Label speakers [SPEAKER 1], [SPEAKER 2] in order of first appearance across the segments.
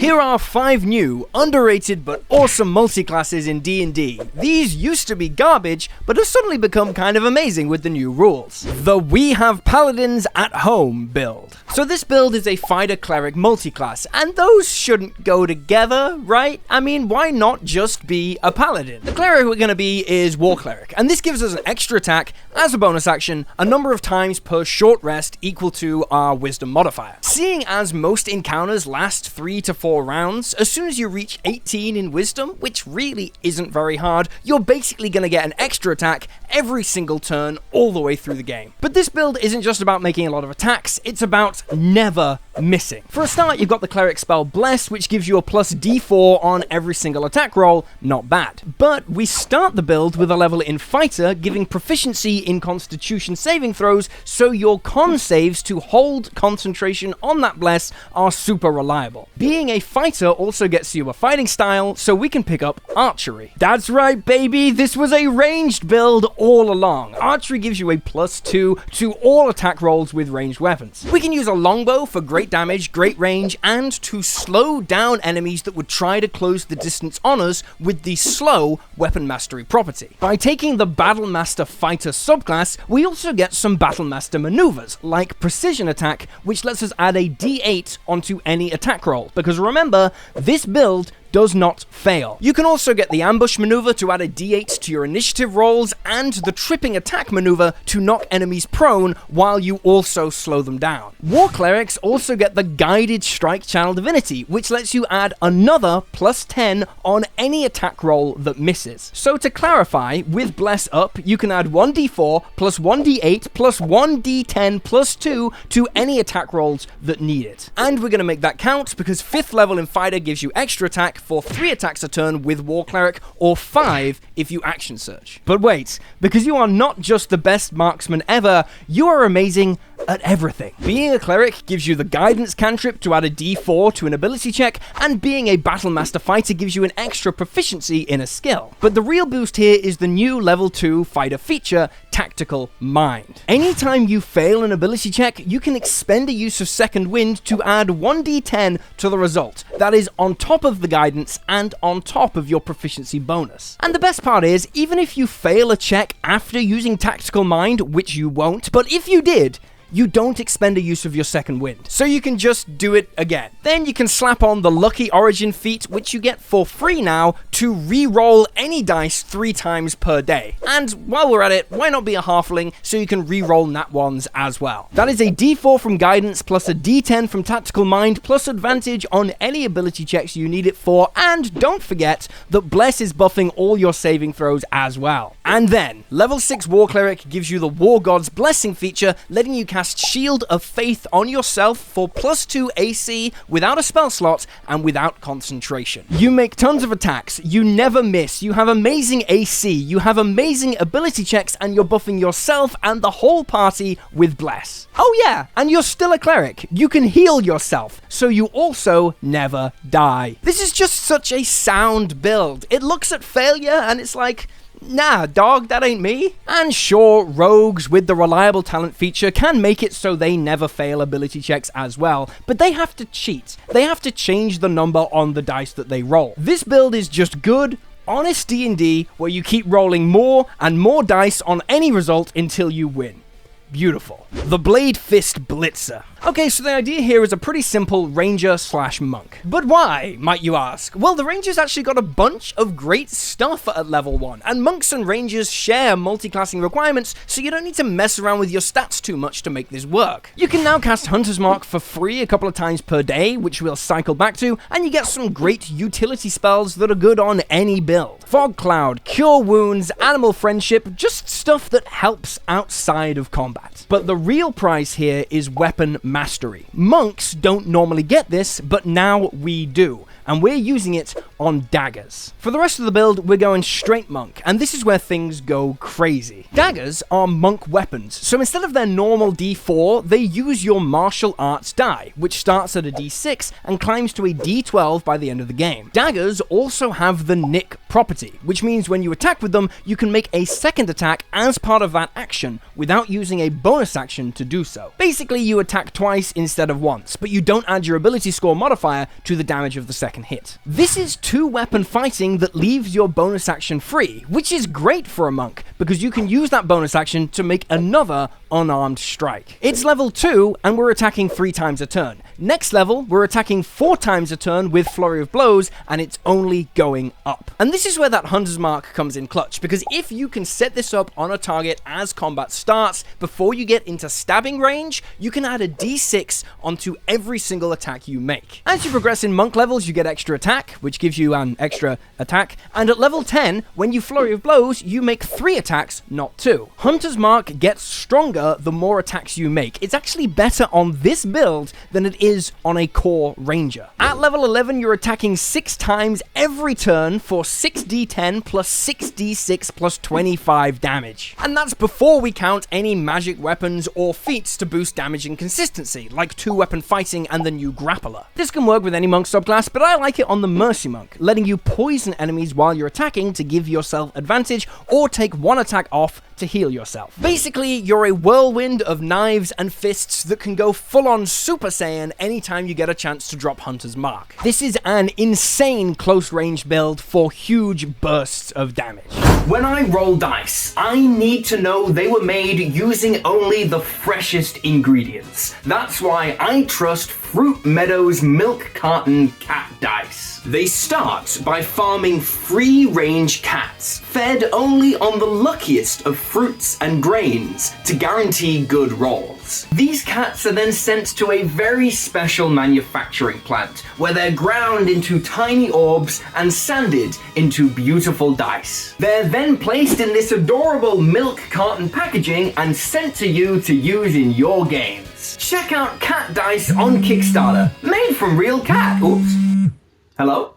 [SPEAKER 1] Here are 5 new, underrated but awesome multiclasses in D&D. These used to be garbage, but have suddenly become kind of amazing with the new rules. The We Have Paladins at Home build. So this build is a fighter cleric multiclass, and those shouldn't go together, right? I mean, why not just be a paladin? The cleric we're gonna be is war cleric, and this gives us an extra attack as a bonus action, a number of times per short rest equal to our wisdom modifier. Seeing as most encounters last 3 to 4 rounds, as soon as you reach 18 in wisdom, which really isn't very hard, you're basically gonna get an extra attack every single turn all the way through the game. But this build isn't just about making a lot of attacks, it's about never missing. For a start, you've got the cleric spell Bless, which gives you a plus D4 on every single attack roll, not bad. But we start the build with a level in fighter, giving proficiency in constitution saving throws, so your con saves to hold concentration on that Bless are super reliable. Being a fighter also gets you a fighting style, so we can pick up archery. That's right, baby, this was a ranged build all along. Archery gives you a +2 to all attack rolls with ranged weapons. We can use a longbow for great damage, great range, and to slow down enemies that would try to close the distance on us with the slow weapon mastery property. By taking the Battlemaster Fighter subclass, we also get some Battlemaster maneuvers, like Precision Attack, which lets us add a D8 onto any attack roll, because remember, this build does not fail. You can also get the Ambush maneuver to add a D8 to your initiative rolls, and the Tripping Attack maneuver to knock enemies prone while you also slow them down. War Clerics also get the Guided Strike Channel Divinity, which lets you add another +10 on any attack roll that misses. So to clarify, with Bless up, you can add 1d4 plus 1d8 plus 1d10 plus 2 to any attack rolls that need it. And we're going to make that count because 5th level in Fighter gives you extra attack for 3 attacks a turn with War Cleric, or 5 if you action search. But wait, because you are not just the best marksman ever, you are amazing at everything. Being a cleric gives you the guidance cantrip to add a D4 to an ability check, and being a Battlemaster fighter gives you an extra proficiency in a skill. But the real boost here is the new level 2 fighter feature, Tactical Mind. Anytime you fail an ability check, you can expend a use of Second Wind to add 1d10 to the result. That is on top of the guidance and on top of your proficiency bonus. And the best part is, even if you fail a check after using Tactical Mind, which you won't, but if you did, you don't expend a use of your Second Wind, so you can just do it again. Then you can slap on the Lucky Origin feat, which you get for free now, to re-roll any dice 3 times per day. And while we're at it, why not be a halfling so you can re-roll nat 1s as well. That is a D4 from Guidance plus a D10 from Tactical Mind plus advantage on any ability checks you need it for, and don't forget that Bless is buffing all your saving throws as well. And then, level 6 War Cleric gives you the War God's Blessing feature, letting you cast Shield of Faith on yourself for +2 AC without a spell slot and without concentration. You make tons of attacks, you never miss, you have amazing AC, you have amazing ability checks, and you're buffing yourself and the whole party with Bless. Oh yeah, and you're still a cleric. You can heal yourself, so you also never die. This is just such a sound build. It looks at failure and it's like, nah, dog, that ain't me. And sure, rogues with the reliable talent feature can make it so they never fail ability checks as well, but they have to cheat. They have to change the number on the dice that they roll. This build is just good, honest D&D, where you keep rolling more and more dice on any result until you win. Beautiful. The Bladefist Blitzer. Okay, so the idea here is a pretty simple ranger/monk. But why, might you ask? Well, the ranger's actually got a bunch of great stuff at level 1, and monks and rangers share multiclassing requirements, so you don't need to mess around with your stats too much to make this work. You can now cast Hunter's Mark for free a couple of times per day, which we'll cycle back to, and you get some great utility spells that are good on any build. Fog Cloud, Cure Wounds, Animal Friendship, just stuff that helps outside of combat. But the real prize here is weapon mastery. Monks don't normally get this, but now we do. and we're using it on daggers. For the rest of the build, we're going straight monk, and this is where things go crazy. Daggers are monk weapons, so instead of their normal d4, they use your martial arts die, which starts at a d6 and climbs to a d12 by the end of the game. Daggers also have the nick property, which means when you attack with them, you can make a second attack as part of that action without using a bonus action to do so. Basically, you attack twice instead of once, but you don't add your ability score modifier to the damage of the second hit. This is two-weapon fighting that leaves your bonus action free, which is great for a monk, because you can use that bonus action to make another unarmed strike. It's level 2, and we're attacking 3 times a turn. Next level, we're attacking 4 times a turn with Flurry of Blows, and it's only going up. And this is where that Hunter's Mark comes in clutch, because if you can set this up on a target as combat starts, before you get into stabbing range, you can add a d6 onto every single attack you make. As you progress in monk levels, you get extra attack, which gives you an extra attack, and at level 10, when you Flurry of Blows, you make 3 attacks, not 2. Hunter's Mark gets stronger the more attacks you make. It's actually better on this build than it is on a core ranger. At level 11, you're attacking 6 times every turn for 6d10 plus 6d6 plus 25 damage. And that's before we count any magic weapons or feats to boost damage and consistency, like 2-weapon fighting and the new grappler. This can work with any monk subclass, but I like it on the Mercy Monk, letting you poison enemies while you're attacking to give yourself advantage, or take 1 attack off to heal yourself. Basically, you're a whirlwind of knives and fists that can go full-on Super Saiyan anytime you get a chance to drop Hunter's Mark. This is an insane close-range build for huge bursts of damage.
[SPEAKER 2] When I roll dice, I need to know they were made using only the freshest ingredients. That's why I trust Fruit Meadows Milk Carton Cat Dice. They start by farming free-range cats, fed only on the luckiest of fruits and grains to guarantee good rolls. These cats are then sent to a very special manufacturing plant, where they're ground into tiny orbs and sanded into beautiful dice. They're then placed in this adorable milk carton packaging and sent to you to use in your games. Check out Cat Dice on Kickstarter, made from real cat. Oops. Hello?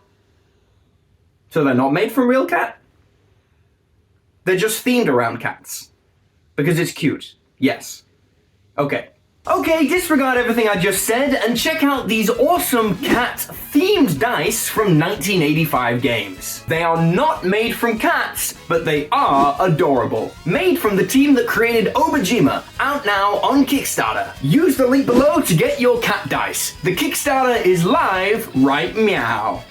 [SPEAKER 2] So they're not made from real cat? They're just themed around cats. Because it's cute. Yes. Okay. Okay, disregard everything I just said and check out these awesome cat-themed dice from 1985 games. They are not made from cats, but they are adorable. Made from the team that created Obajima, out now on Kickstarter. Use the link below to get your cat dice. The Kickstarter is live right meow.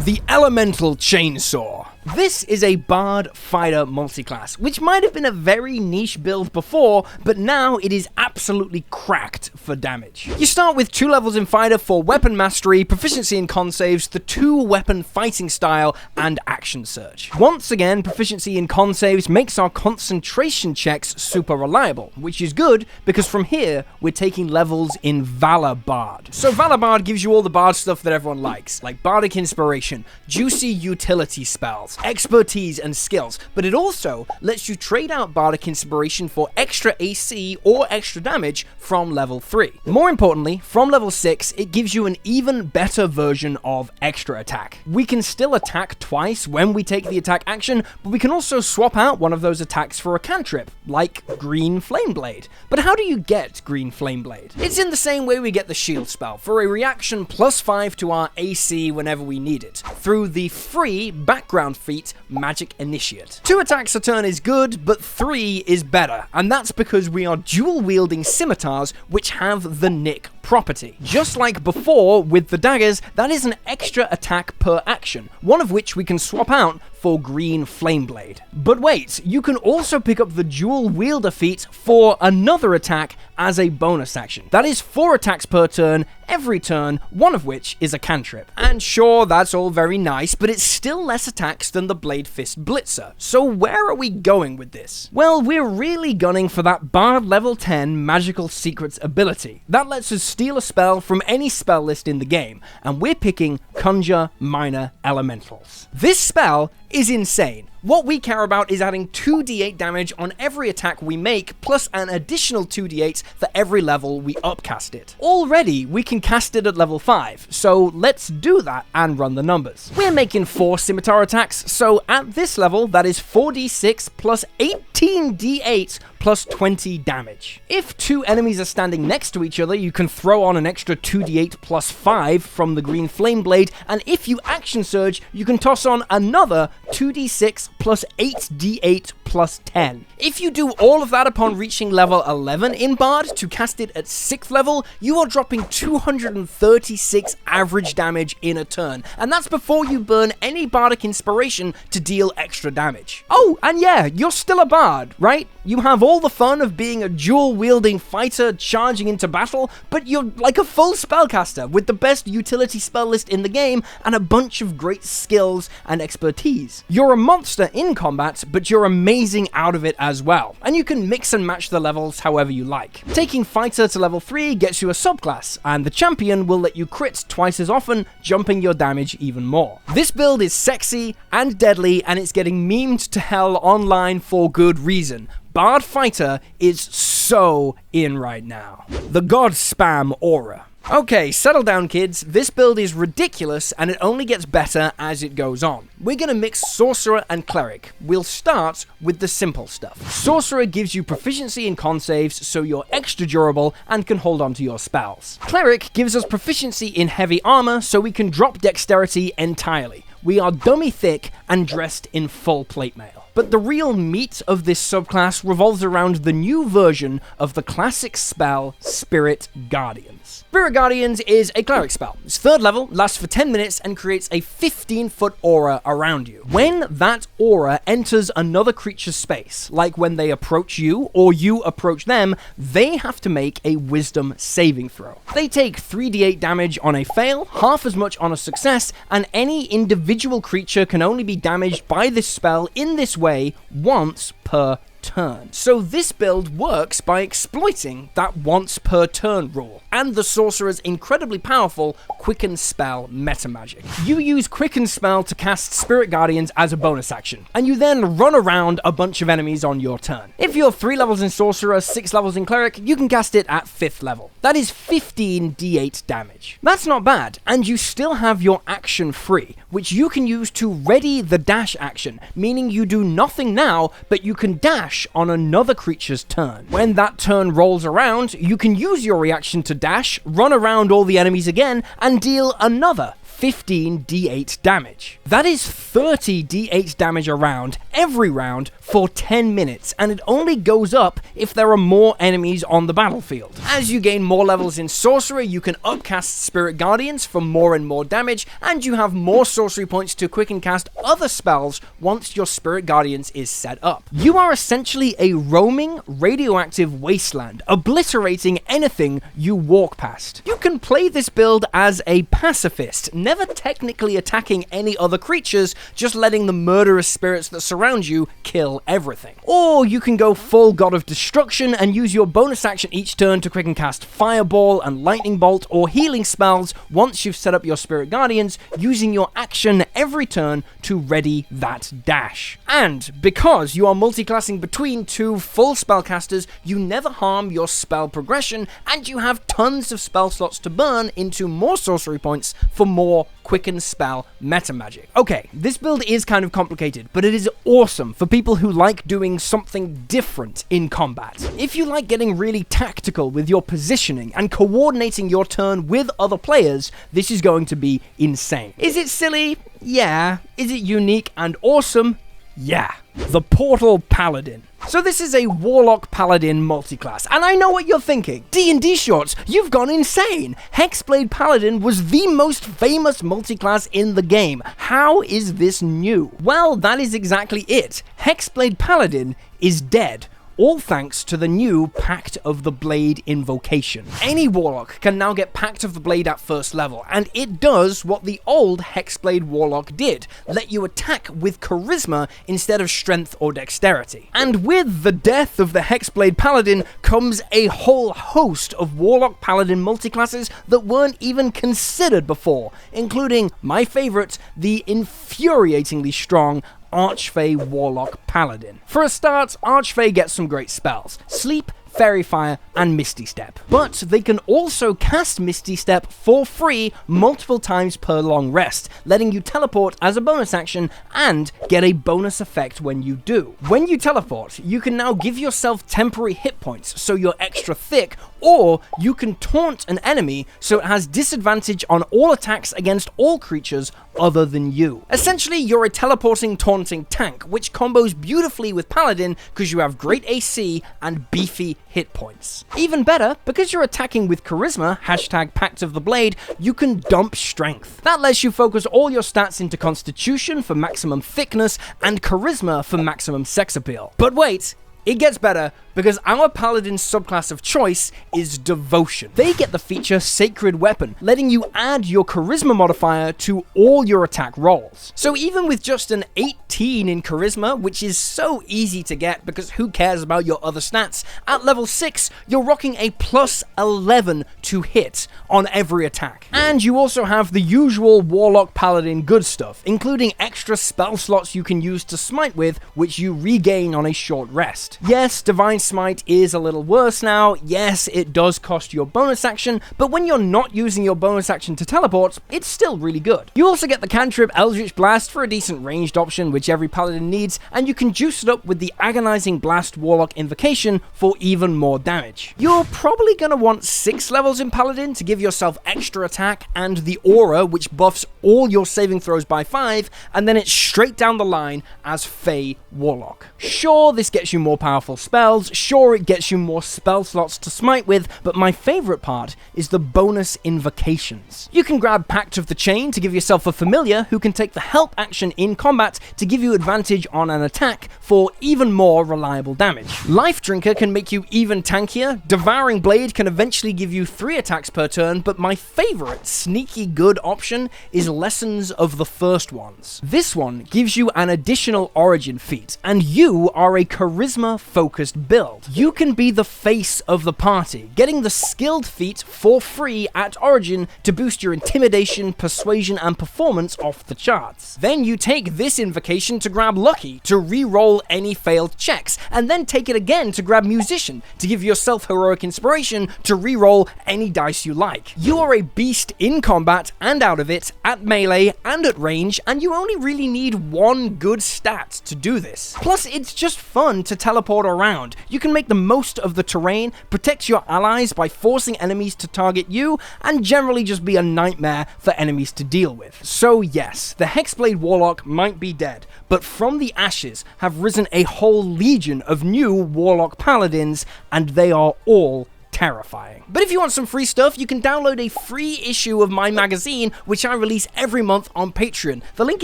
[SPEAKER 1] The Elemental Chainsaw. This is a Bard Fighter multiclass, which might have been a very niche build before, but now it is absolutely cracked for damage. You start with 2 levels in Fighter for Weapon Mastery, Proficiency in Con Saves, the 2-weapon fighting style, and Action Surge. Once again, Proficiency in Con Saves makes our concentration checks super reliable, which is good because from here, we're taking levels in Valor Bard. So Valor Bard gives you all the Bard stuff that everyone likes, like Bardic Inspiration, juicy utility spells, expertise and skills, but it also lets you trade out Bardic Inspiration for extra AC or extra damage from level 3. More importantly, from level 6, it gives you an even better version of extra attack. We can still attack twice when we take the attack action, but we can also swap out one of those attacks for a cantrip, like Green Flame Blade. But how do you get Green Flame Blade? It's in the same way we get the shield spell, for a reaction +5 to our AC whenever we need it, through the free background feat Magic Initiate. 2 attacks a turn is good, but 3 is better, and that's because we are dual-wielding scimitars which have the nick property. Just like before with the daggers, that is an extra attack per action, one of which we can swap out for Green Flame Blade. But wait, you can also pick up the dual wielder feat for another attack as a bonus action. That is 4 attacks per turn, every turn, one of which is a cantrip. And sure, that's all very nice, but it's still less attacks than the Bladefist Blitzer. So where are we going with this? Well, we're really gunning for that Bard level 10 Magical Secrets ability. That lets us steal a spell from any spell list in the game, and we're picking Conjure Minor Elementals. This spell is insane. What we care about is adding 2d8 damage on every attack we make, plus an additional 2d8 for every level we upcast it. Already, we can cast it at level 5, so let's do that and run the numbers. We're making 4 scimitar attacks, so at this level, that is 4d6 plus 18d8 plus 20 damage. If 2 enemies are standing next to each other, you can throw on an extra 2d8 plus 5 from the green flame blade, and if you action surge, you can toss on another 2d6 plus 8d8 plus 10. If you do all of that upon reaching level 11 in Bard to cast it at 6th level, you are dropping 236 average damage in a turn, and that's before you burn any bardic inspiration to deal extra damage. Oh, and yeah, you're still a Bard, right? You have all the fun of being a dual-wielding fighter charging into battle, but you're like a full spellcaster with the best utility spell list in the game and a bunch of great skills and expertise. You're a monster in combat, but you're amazing out of it as well, and you can mix and match the levels however you like. Taking fighter to level 3 gets you a subclass, and the champion will let you crit twice as often, jumping your damage even more. This build is sexy and deadly, and it's getting memed to hell online for good reason. Bard Fighter is so in right now. The Godspam Aura. Okay, settle down kids, this build is ridiculous and it only gets better as it goes on. We're gonna mix Sorcerer and Cleric. We'll start with the simple stuff. Sorcerer gives you proficiency in con saves, so you're extra durable and can hold on to your spells. Cleric gives us proficiency in heavy armor, so we can drop dexterity entirely. We are dummy thick and dressed in full plate mail. But the real meat of this subclass revolves around the new version of the classic spell, Spirit Guardians. Spirit Guardians is a cleric spell. It's 3rd level, lasts for 10 minutes, and creates a 15-foot aura around you. When that aura enters another creature's space, like when they approach you or you approach them, they have to make a wisdom saving throw. They take 3d8 damage on a fail, half as much on a success, and any individual creature can only be damaged by this spell in this way once per turn. So this build works by exploiting that once per turn rule, and the sorcerer's incredibly powerful Quicken Spell meta magic. You use Quicken Spell to cast Spirit Guardians as a bonus action, and you then run around a bunch of enemies on your turn. If you're 3 levels in Sorcerer, 6 levels in Cleric, you can cast it at 5th level. That is 15 d8 damage. That's not bad, and you still have your action free, which you can use to ready the dash action, meaning you do nothing now, but you can dash on another creature's turn. When that turn rolls around, you can use your reaction to dash, run around all the enemies again, and deal another 15 d8 damage. That is 30 d8 damage a round, every round, for 10 minutes, and it only goes up if there are more enemies on the battlefield. As you gain more levels in Sorcerer, you can upcast Spirit Guardians for more and more damage, and you have more sorcery points to quicken cast other spells once your Spirit Guardians is set up. You are essentially a roaming, radioactive wasteland, obliterating anything you walk past. You can play this build as a pacifist, never technically attacking any other creatures, just letting the murderous spirits that surround you kill everything. Or you can go full God of Destruction and use your bonus action each turn to quicken cast Fireball and Lightning Bolt or healing spells once you've set up your Spirit Guardians, using your action every turn to ready that dash. And because you are multiclassing between 2 full spellcasters, you never harm your spell progression, and you have tons of spell slots to burn into more sorcery points for more Quicken Spell meta magic. Okay, this build is kind of complicated, but it is awesome for people who like doing something different in combat. If you like getting really tactical with your positioning and coordinating your turn with other players, this is going to be insane. Is it silly? Yeah. Is it unique and awesome? Yeah. The Portal Paladin. So this is a Warlock Paladin multiclass, and I know what you're thinking. D&D shorts, you've gone insane! Hexblade Paladin was the most famous multiclass in the game. How is this new? Well, that is exactly it. Hexblade Paladin is dead. All thanks to the new Pact of the Blade invocation. Any Warlock can now get Pact of the Blade at 1st level, and it does what the old Hexblade Warlock did, let you attack with Charisma instead of Strength or Dexterity. And with the death of the Hexblade Paladin comes a whole host of Warlock Paladin multiclasses that weren't even considered before, including my favorite, the infuriatingly strong Archfey Warlock Paladin. For a start, Archfey gets some great spells: Sleep, Fairy Fire, and Misty Step. But they can also cast Misty Step for free multiple times per long rest, letting you teleport as a bonus action and get a bonus effect when you do. When you teleport, you can now give yourself temporary hit points so you're extra thick, or you can taunt an enemy so it has disadvantage on all attacks against all creatures other than you. Essentially, you're a teleporting taunting tank, which combos beautifully with Paladin because you have great AC and beefy hit points. Even better, because you're attacking with Charisma, hashtag Pact of the Blade, you can dump Strength. That lets you focus all your stats into Constitution for maximum thickness and Charisma for maximum sex appeal. But wait, it gets better, because our Paladin subclass of choice is Devotion. They get the feature Sacred Weapon, letting you add your Charisma modifier to all your attack rolls. So even with just an 18 in Charisma, which is so easy to get because who cares about your other stats, at level 6, you're rocking a plus 11 to hit on every attack. And you also have the usual Warlock Paladin good stuff, including extra spell slots you can use to smite with, which you regain on a short rest. Yes, Divine Smite is a little worse now. Yes, it does cost your bonus action, but when you're not using your bonus action to teleport, it's still really good. You also get the cantrip Eldritch Blast for a decent ranged option, which every Paladin needs, and you can juice it up with the Agonizing Blast Warlock Invocation for even more damage. You're probably going to want 6 levels in Paladin to give yourself extra attack and the Aura, which buffs all your saving throws by 5, and then it's straight down the line as Fey Warlock. Sure, this gets you more powerful spells, sure it gets you more spell slots to smite with, but my favorite part is the bonus invocations. You can grab Pact of the Chain to give yourself a familiar who can take the help action in combat to give you advantage on an attack for even more reliable damage. Life Drinker can make you even tankier, Devouring Blade can eventually give you 3 attacks per turn, but my favorite sneaky good option is Lessons of the First Ones. This one gives you an additional origin feat, and you are a charisma focused build. You can be the face of the party, getting the skilled feat for free at origin to boost your intimidation, persuasion, and performance off the charts. Then you take this invocation to grab Lucky to re-roll any failed checks, and then take it again to grab Musician to give yourself heroic inspiration to re-roll any dice you like. You are a beast in combat and out of it, at melee and at range, and you only really need one good stat to do this. Plus, it's just fun to teleport around. You can make the most of the terrain, protect your allies by forcing enemies to target you, and generally just be a nightmare for enemies to deal with. So yes, the Hexblade Warlock might be dead, but from the ashes have risen a whole legion of new Warlock Paladins, and they are all terrifying. But if you want some free stuff, you can download a free issue of my magazine, which I release every month on Patreon. The link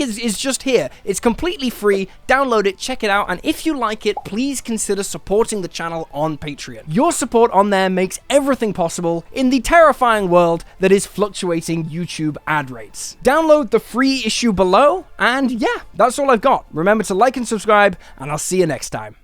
[SPEAKER 1] is just here. It's completely free. Download it, check it out, and if you like it, please consider supporting the channel on Patreon. Your support on there makes everything possible in the terrifying world that is fluctuating YouTube ad rates. Download the free issue below, and yeah, that's all I've got. Remember to like and subscribe, and I'll see you next time.